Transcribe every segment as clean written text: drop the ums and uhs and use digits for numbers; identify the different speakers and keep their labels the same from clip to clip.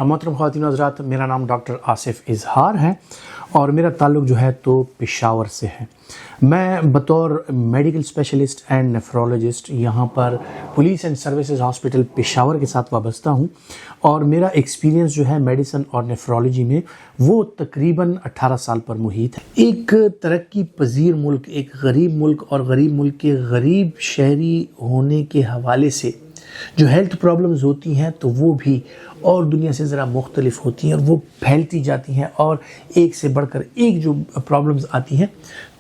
Speaker 1: मोहतरम ख़वातीन हज़रात, मेरा नाम डॉक्टर आसिफ इजहार है और मेरा ताल्लुक़ जो है तो पेशावर से है। मैं बतौर मेडिकल स्पेशलिस्ट एंड नेफ्रोलॉजिस्ट यहाँ पर police and services hospital Peshawar के साथ वाबस्ता हूँ और मेरा एक्सपीरियंस जो है मेडिसिन और नेफ्रोलॉजी में वो तकरीबन 18 साल पर मुहित है। एक तरक्की पजीर मुल्क, एक गरीब मुल्क और गरीब मुल्क के गरीब शहरी होने के हवाले से जो हेल्थ प्रॉब्लम्स होती हैं तो वो भी और दुनिया से ज़रा मुख्तलिफ होती हैं और वो फैलती जाती हैं और एक से बढ़कर एक जो प्रॉब्लम्स आती हैं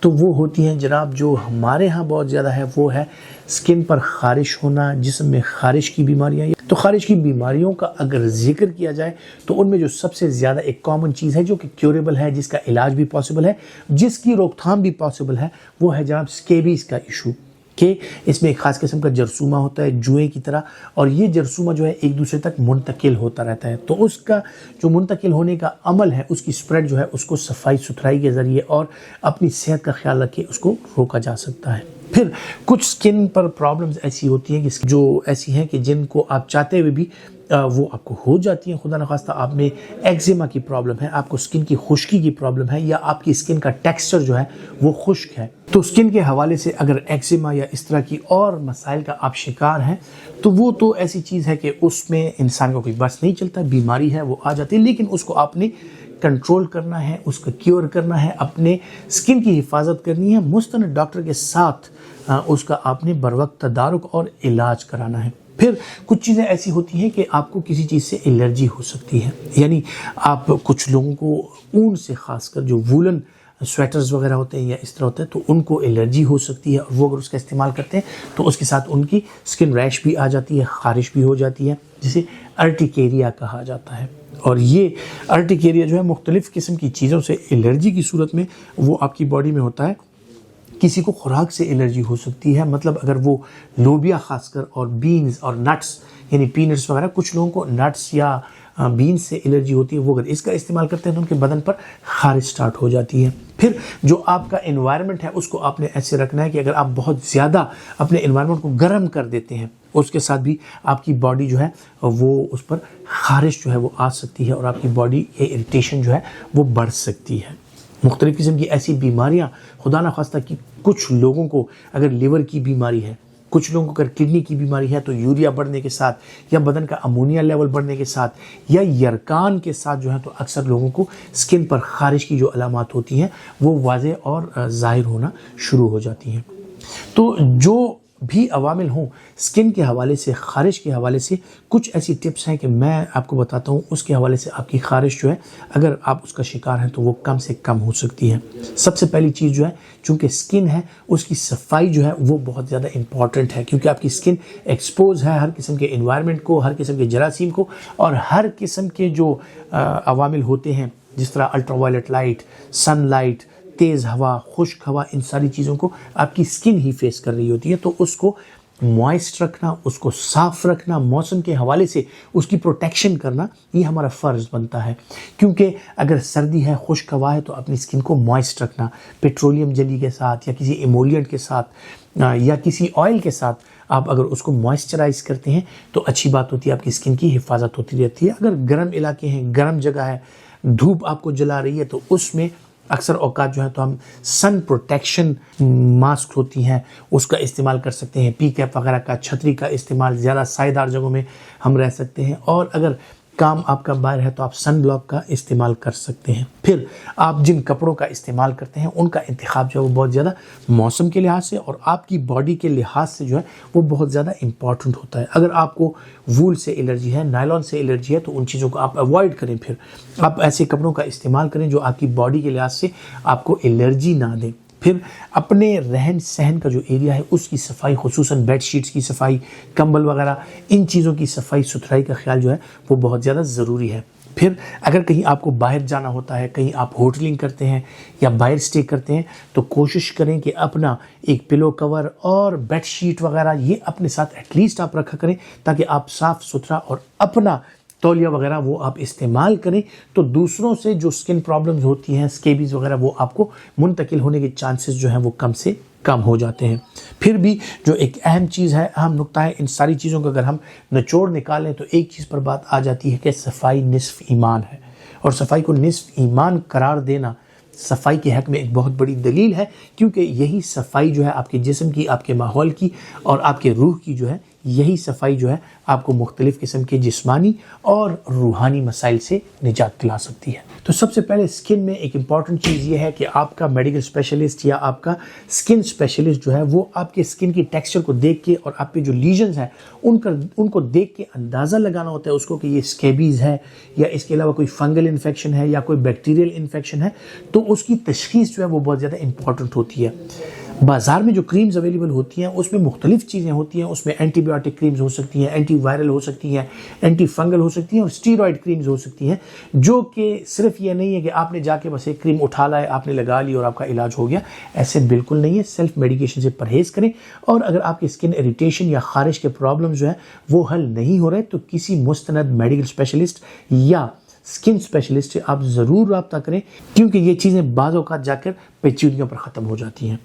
Speaker 1: तो वो होती हैं जनाब, जो हमारे यहाँ बहुत ज़्यादा है वो है स्किन पर ख़ारिश होना, जिस्म में ख़ारिश की बीमारियाँ। तो ख़ारिश की बीमारियों का अगर जिक्र किया जाए तो उनमें जो सबसे ज़्यादा एक कॉमन चीज़ है जो कि क्योरेबल है, जिसका इलाज भी पॉसिबल है, जिसकी रोकथाम भी पॉसिबल है, वो है जनाब स्केबीज़ का इशू कि इसमें एक ख़ास किस्म का जरसूमा होता है जुए की तरह और ये जरसूमा जो है एक दूसरे तक मुंतकिल होता रहता है। तो उसका जो मुंतकिल होने का अमल है, उसकी स्प्रेड जो है उसको सफाई सुथराई के ज़रिए और अपनी सेहत का ख्याल रखे उसको रोका जा सकता है। फिर कुछ स्किन पर प्रॉब्लम्स ऐसी होती हैं कि जो ऐसी हैं कि जिनको आप चाहते हुए भी वो आपको हो जाती हैं। खुदा न खास्ता आप में एक्जिमा की प्रॉब्लम है, आपको स्किन की खुश्की की प्रॉब्लम है या आपकी स्किन का टेक्सचर जो है वो खुश्क है, तो स्किन के हवाले से अगर एक्जिमा या इस तरह की और मसाइल का आप शिकार हैं तो वो तो ऐसी चीज़ है कि उसमें इंसान को कोई बस नहीं चलता, बीमारी है वो आ जाती है, लेकिन उसको आपने कंट्रोल करना है, उसका क्योर करना है, अपने स्किन की हिफाजत करनी है, मुस्तनद डॉक्टर के साथ उसका आपने बर वक्त तदारुक और इलाज कराना है। फिर कुछ चीज़ें ऐसी होती हैं कि आपको किसी चीज़ से एलर्जी हो सकती है, यानी आप कुछ लोगों को ऊन से, खासकर जो वूलन स्वेटर्स वगैरह होते हैं या इस तरह होते हैं, तो उनको एलर्जी हो सकती है और वो अगर उसका इस्तेमाल करते हैं तो उसके साथ उनकी स्किन रैश भी आ जाती है, ख़ारिश भी हो जाती है, जिसे अर्टिकेरिया कहा जाता है। और ये अर्टिकेरिया जो है मुख्तलिफ़ किस्म की चीज़ों से एलर्जी की सूरत में वो आपकी बॉडी में होता है। किसी को खुराक से एलर्जी हो सकती है, मतलब अगर वो लोबिया खासकर और बीन्स और नट्स यानी पीनट्स वगैरह, कुछ लोगों को नट्स या बीन्स से एलर्जी होती है, वो अगर इसका इस्तेमाल करते हैं तो उनके बदन पर खारिश स्टार्ट हो जाती है। फिर जो आपका एनवायरनमेंट है उसको आपने ऐसे रखना है कि अगर आप बहुत ज़्यादा अपने एनवायरनमेंट को गर्म कर देते हैं उसके साथ भी आपकी बॉडी जो है वो उस पर खारिश जो है वो आ सकती है और आपकी बॉडी के इरिटेशन जो है वो बढ़ सकती है। मुख्तलिफ़ किस्म की ऐसी बीमारियाँ, खुदा न खास्ता कि कुछ लोगों को अगर लिवर की बीमारी है, कुछ लोगों को अगर किडनी की बीमारी है, तो यूरिया बढ़ने के साथ या बदन का अमोनिया लेवल बढ़ने के साथ या यरकान के साथ जो है तो अक्सर लोगों को स्किन पर ख़ारिश की जो अलामात होती हैं वो वाज़े और ज़ाहिर होना शुरू हो जाती हैं। तो जो भी अवामिल हों स्किन के हवाले से, ख़ारिश के हवाले से, कुछ ऐसी टिप्स हैं कि मैं आपको बताता हूँ, उसके हवाले से आपकी ख़ारिश जो है अगर आप उसका शिकार हैं तो वो कम से कम हो सकती है। सबसे पहली चीज़ जो है, चूँकि स्किन है उसकी सफाई जो है वो बहुत ज़्यादा इंपॉर्टेंट है, क्योंकि आपकी स्किन एक्सपोज है हर किस्म के इन्वायरमेंट को, हर किस्म के जरासीम को और हर किस्म के जो अवामिल होते हैं जिस तरह अल्ट्रावायलेट लाइट, सनलाइट, तेज़ हवा, खुश्क हवा, इन सारी चीज़ों को आपकी स्किन ही फेस कर रही होती है। तो उसको मॉइस्ट रखना, उसको साफ़ रखना, मौसम के हवाले से उसकी प्रोटेक्शन करना, ये हमारा फ़र्ज़ बनता है। क्योंकि अगर सर्दी है, खुश्क हवा है, तो अपनी स्किन को मॉइस्ट रखना, पेट्रोलियम जेली के साथ या किसी इमोलिएंट के साथ या किसी ऑयल के साथ आप अगर उसको मॉइस्चराइज करते हैं तो अच्छी बात होती है, आपकी स्किन की हिफाजत होती रहती है। अगर गर्म इलाके हैं, गर्म जगह है, धूप आपको जला रही है, तो उसमें अक्सर औकात जो है तो हम सन प्रोटेक्शन मास्क होती हैं उसका इस्तेमाल कर सकते हैं, पी कैप वगैरह का, छतरी का इस्तेमाल, ज़्यादा सायेदार जगहों में हम रह सकते हैं। और अगर काम आपका बाहर है तो आप सन ब्लॉक का इस्तेमाल कर सकते हैं। फिर आप जिन कपड़ों का इस्तेमाल करते हैं उनका इंतखाब जो है वो बहुत ज़्यादा मौसम के लिहाज से और आपकी बॉडी के लिहाज से जो है वो बहुत ज़्यादा इंपॉर्टेंट होता है। अगर आपको वूल से एलर्जी है, नायलॉन से एलर्जी है, तो उन चीज़ों को आप अवॉइड करें। फिर आप ऐसे कपड़ों का इस्तेमाल करें जो आपकी बॉडी के लिहाज से आपको एलर्जी ना दें। फिर अपने रहन सहन का जो एरिया है उसकी सफाई, खुसूसन बेड शीट्स की सफाई, कंबल वगैरह, इन चीज़ों की सफाई सुथराई का ख्याल जो है वो बहुत ज़्यादा ज़रूरी है। फिर अगर कहीं आपको बाहर जाना होता है, कहीं आप होटलिंग करते हैं या बाहर स्टे करते हैं, तो कोशिश करें कि अपना एक पिलो कवर और बेड शीट वगैरह ये अपने साथ एटलीस्ट आप रखा करें, ताकि आप साफ़ सुथरा और अपना तौलिया वगैरह वो आप इस्तेमाल करें, तो दूसरों से जो स्किन प्रॉब्लम्स होती हैं, स्केबीज़ वगैरह, वो आपको मुंतकिल होने के चांसेस जो हैं वो कम से कम हो जाते हैं। फिर भी जो एक अहम चीज़ है, अहम नुक्ता है, इन सारी चीज़ों का अगर हम निचोड़ निकालें तो एक चीज़ पर बात आ जाती है कि सफाई निस्फ ईमान है। और सफाई को निस्फ ईमान करार देना सफाई के हक़ में एक बहुत बड़ी दलील है, क्योंकि यही सफाई जो है आपके जिस्म की, आपके माहौल की और आपके रूह की जो है, यही सफाई जो है आपको मुख्तलिफ़ किस्म के जिस्मानी और रूहानी मसाइल से निजात दिला सकती है। तो सबसे पहले स्किन में एक इम्पॉर्टेंट चीज़ ये है कि आपका मेडिकल स्पेशलिस्ट या आपका स्किन स्पेशलिस्ट जो है वो आपके स्किन की टेक्सचर को देख के और आप पे जो लीजन्स हैं उनको देख के अंदाज़ा लगाना होता है उसको कि ये स्केबीज़ है या इसके अलावा कोई फंगल इन्फेक्शन है या कोई बैक्टीरियल इन्फेक्शन है, तो उसकी तशख़ीस जो है वो बहुत ज़्यादा इंपॉर्टेंट होती है। बाज़ार में जो क्रीम्स अवेलेबल होती हैं उसमें मुख्तलिफ़ चीज़ें होती हैं, उसमें एंटीबायोटिक क्रीम्स हो सकती हैं, एंटीवायरल हो सकती हैं, एंटी फंगल हो सकती हैं और स्टीरॉयड क्रीम्स हो सकती हैं, जो कि सिर्फ ये नहीं है कि आपने जाके बस एक क्रीम उठा लाए, आपने लगा ली और आपका इलाज हो गया। ऐसे बिल्कुल नहीं है। सेल्फ मेडिकेशन से परहेज़ करें और अगर आपकी स्किन इरिटेशन या ख़ारिश के प्रॉब्लम जो है वो हल नहीं हो रहे तो किसी मुस्तनद मेडिकल स्पेशलिस्ट या स्किन स्पेशलिस्ट से आप ज़रूर रब्ता करें, क्योंकि ये चीज़ें बाज़ औक़ात जाकर पेचीदगियों पर ख़त्म हो जाती हैं।